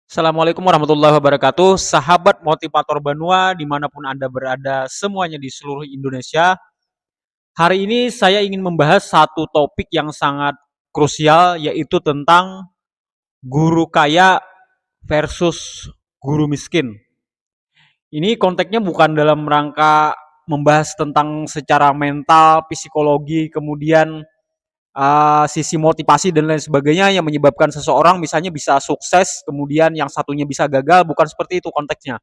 Assalamualaikum warahmatullahi wabarakatuh. Sahabat motivator Banua dimanapun Anda berada semuanya di seluruh Indonesia. Hari ini saya ingin membahas satu topik yang sangat krusial, yaitu tentang guru kaya versus guru miskin. Ini konteksnya bukan dalam rangka membahas tentang secara mental, psikologi, kemudian sisi motivasi dan lain sebagainya yang menyebabkan seseorang misalnya bisa sukses, kemudian yang satunya bisa gagal. Bukan seperti itu konteksnya.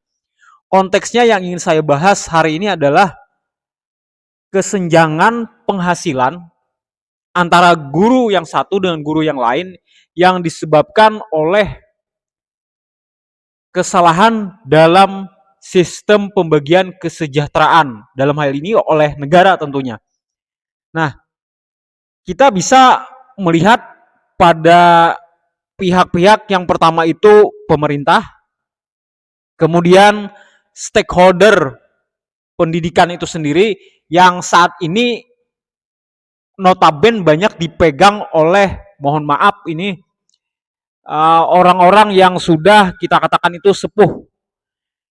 Konteksnya yang ingin saya bahas hari ini adalah kesenjangan penghasilan antara guru yang satu dengan guru yang lain yang disebabkan oleh kesalahan dalam sistem pembagian kesejahteraan, dalam hal ini oleh negara tentunya. Nah, kita bisa melihat pada pihak-pihak yang pertama itu pemerintah, kemudian stakeholder pendidikan itu sendiri yang saat ini notabene banyak dipegang oleh, mohon maaf ini, orang-orang yang sudah kita katakan itu sepuh.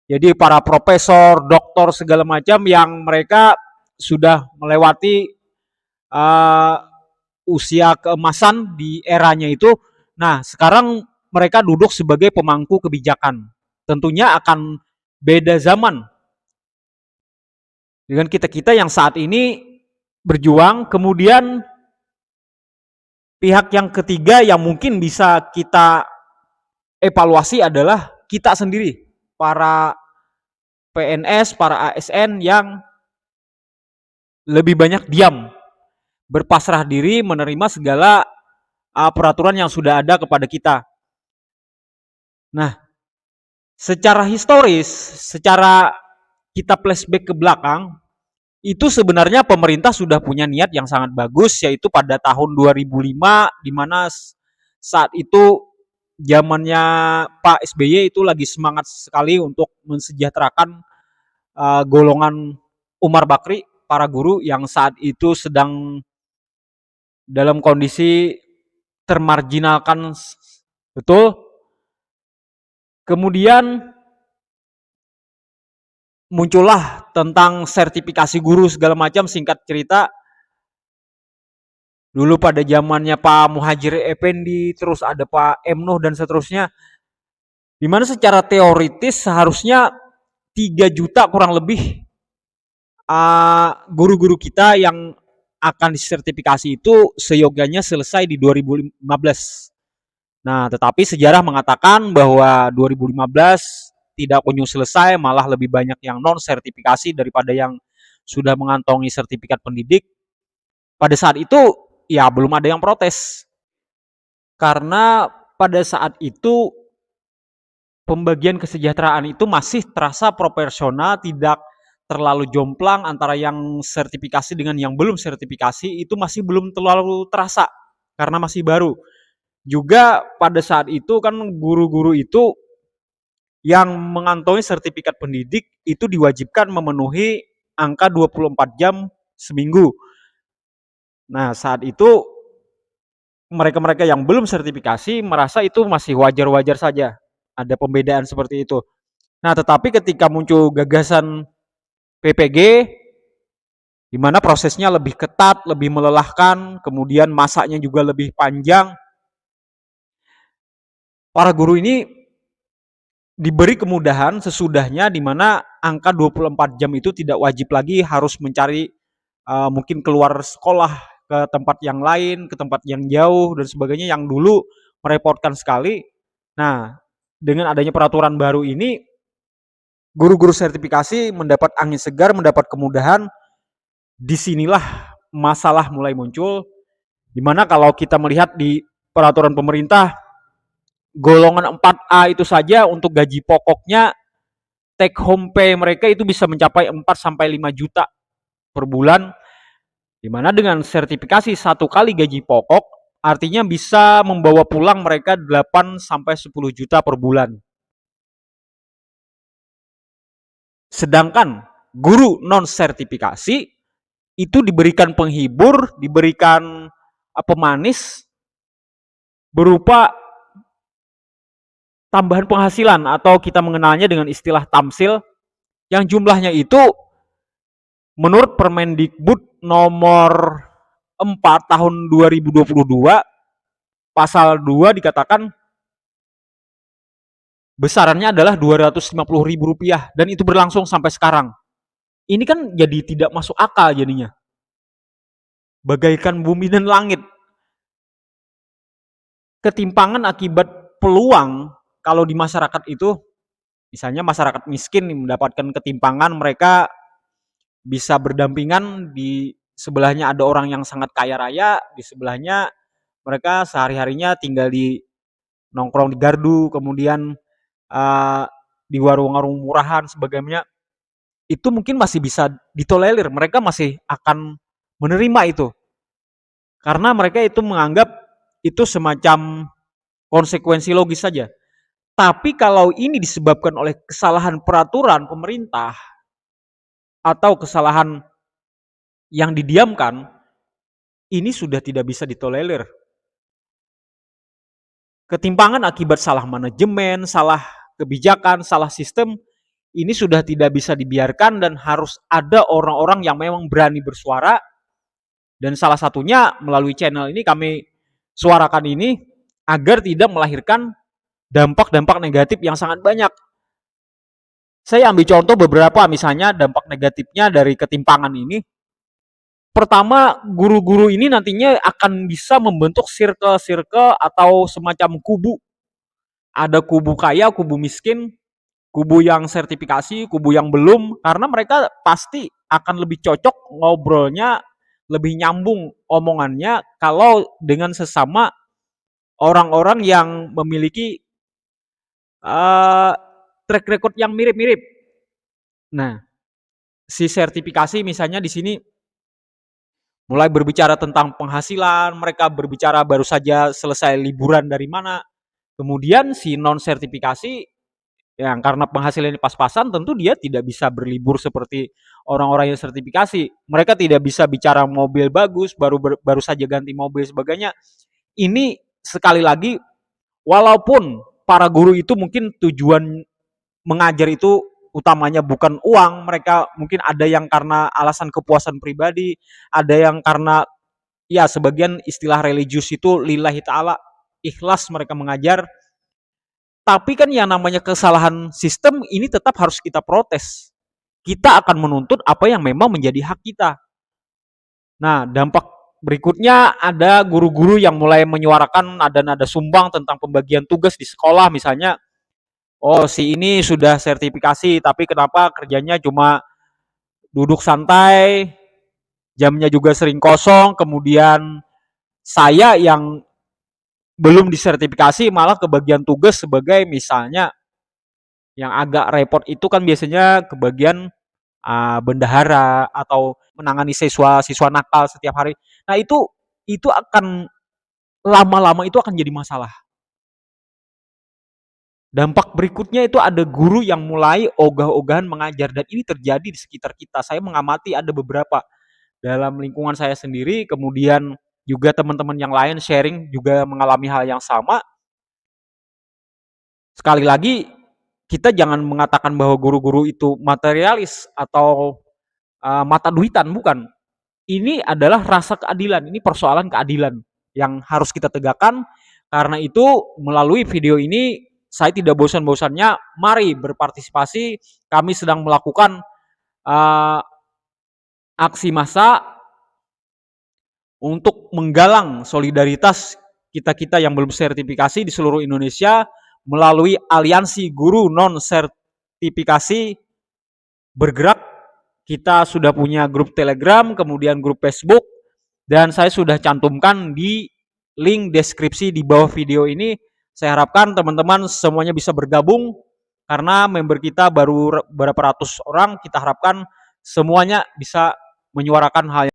Jadi para profesor, doktor segala macam yang mereka sudah melewati uh, usia keemasan di eranya itu. Nah, sekarang mereka duduk sebagai pemangku kebijakan. Tentunya akan beda zaman dengan kita-kita yang saat ini berjuang. Kemudian pihak yang ketiga yang mungkin bisa kita evaluasi adalah kita sendiri, para PNS, para ASN yang lebih banyak diam, berpasrah diri menerima segala peraturan yang sudah ada kepada kita. Nah, secara historis, secara kita flashback ke belakang, itu sebenarnya pemerintah sudah punya niat yang sangat bagus, yaitu pada tahun 2005, di mana saat itu zamannya Pak SBY itu lagi semangat sekali untuk mensejahterakan golongan Umar Bakri, para guru yang saat itu sedang dalam kondisi termarginalkan, betul. Kemudian muncullah tentang sertifikasi guru segala macam. Singkat cerita, dulu pada zamannya Pak Muhajir Effendi, terus ada Pak M. Nuh dan seterusnya, di mana secara teoritis seharusnya 3 juta kurang lebih guru-guru kita yang akan disertifikasi itu seyogyanya selesai di 2015. Nah, tetapi sejarah mengatakan bahwa 2015 tidak kunjung selesai, malah lebih banyak yang non sertifikasi daripada yang sudah mengantongi sertifikat pendidik. Pada saat itu ya belum ada yang protes. Karena pada saat itu pembagian kesejahteraan itu masih terasa proporsional, tidak terlalu jomplang antara yang sertifikasi dengan yang belum sertifikasi, itu masih belum terlalu terasa karena masih baru. Juga pada saat itu kan guru-guru itu yang mengantongi sertifikat pendidik itu diwajibkan memenuhi angka 24 jam seminggu. Nah, saat itu mereka-mereka yang belum sertifikasi merasa itu masih wajar-wajar saja. Ada pembedaan seperti itu. Nah, tetapi ketika muncul gagasan PPG, di mana prosesnya lebih ketat, lebih melelahkan, kemudian masanya juga lebih panjang, para guru ini diberi kemudahan sesudahnya, di mana angka 24 jam itu tidak wajib lagi harus mencari mungkin keluar sekolah ke tempat yang lain, ke tempat yang jauh dan sebagainya, yang dulu merepotkan sekali. Nah, dengan adanya peraturan baru ini, guru-guru sertifikasi mendapat angin segar, mendapat kemudahan. Disinilah masalah mulai muncul, dimana kalau kita melihat di peraturan pemerintah, golongan 4A itu saja untuk gaji pokoknya, take home pay mereka itu bisa mencapai 4-5 juta per bulan, dimana dengan sertifikasi satu kali gaji pokok artinya bisa membawa pulang mereka 8-10 juta per bulan. Sedangkan guru non sertifikasi itu diberikan penghibur, diberikan pemanis berupa tambahan penghasilan atau kita mengenalnya dengan istilah tamsil yang jumlahnya itu menurut Permendikbud nomor 4 tahun 2022 pasal 2 dikatakan besarannya adalah Rp250.000 dan itu berlangsung sampai sekarang. Ini kan jadi tidak masuk akal jadinya. Bagaikan bumi dan langit. Ketimpangan akibat peluang kalau di masyarakat itu, misalnya masyarakat miskin mendapatkan ketimpangan, mereka bisa berdampingan, di sebelahnya ada orang yang sangat kaya raya, di sebelahnya mereka sehari-harinya tinggal di nongkrong di gardu, kemudian di warung-warung murahan sebagainya, itu mungkin masih bisa ditolerir, mereka masih akan menerima itu. Karena mereka itu menganggap itu semacam konsekuensi logis saja. Tapi kalau ini disebabkan oleh kesalahan peraturan pemerintah atau kesalahan yang didiamkan, ini sudah tidak bisa ditolerir. Ketimpangan akibat salah manajemen, salah kebijakan, salah sistem, ini sudah tidak bisa dibiarkan dan harus ada orang-orang yang memang berani bersuara. Dan salah satunya melalui channel ini kami suarakan ini agar tidak melahirkan dampak-dampak negatif yang sangat banyak. Saya ambil contoh beberapa, misalnya dampak negatifnya dari ketimpangan ini. Pertama, guru-guru ini nantinya akan bisa membentuk circle-circle atau semacam kubu. Ada kubu kaya, kubu miskin, kubu yang sertifikasi, kubu yang belum, karena mereka pasti akan lebih cocok ngobrolnya, lebih nyambung omongannya kalau dengan sesama orang-orang yang memiliki track record yang mirip-mirip. Nah, si sertifikasi misalnya di sini mulai berbicara tentang penghasilan, mereka berbicara baru saja selesai liburan dari mana. Kemudian si non sertifikasi yang karena penghasilannya pas-pasan, tentu dia tidak bisa berlibur seperti orang-orang yang sertifikasi. Mereka tidak bisa bicara mobil bagus, baru saja ganti mobil sebagainya. Ini sekali lagi, walaupun para guru itu mungkin tujuan mengajar itu utamanya bukan uang, mereka mungkin ada yang karena alasan kepuasan pribadi, ada yang karena ya sebagian istilah religius itu lillahi ta'ala, ikhlas mereka mengajar. Tapi kan yang namanya kesalahan sistem ini tetap harus kita protes. Kita akan menuntut apa yang memang menjadi hak kita. Nah, dampak berikutnya ada guru-guru yang mulai menyuarakan nada-nada sumbang tentang pembagian tugas di sekolah, misalnya oh si ini sudah sertifikasi tapi kenapa kerjanya cuma duduk santai, jamnya juga sering kosong, kemudian saya yang belum disertifikasi malah kebagian tugas sebagai misalnya yang agak repot itu kan biasanya kebagian bendahara atau menangani siswa-siswa nakal setiap hari. Nah, itu akan lama-lama itu akan jadi masalah. Dampak berikutnya itu ada guru yang mulai ogah-ogahan mengajar dan ini terjadi di sekitar kita. Saya mengamati ada beberapa dalam lingkungan saya sendiri, kemudian juga teman-teman yang lain sharing juga mengalami hal yang sama. Sekali lagi, kita jangan mengatakan bahwa guru-guru itu materialis atau mata duitan, bukan. Ini adalah rasa keadilan, ini persoalan keadilan yang harus kita tegakkan. Karena itu melalui video ini saya tidak bosan-bosannya, mari berpartisipasi. Kami sedang melakukan aksi massa untuk menggalang solidaritas kita-kita yang belum sertifikasi di seluruh Indonesia melalui aliansi guru non sertifikasi bergerak. Kita sudah punya grup Telegram, kemudian grup Facebook, dan saya sudah cantumkan di link deskripsi di bawah video ini. Saya harapkan teman-teman semuanya bisa bergabung karena member kita baru berapa ratus orang. Kita harapkan semuanya bisa menyuarakan hal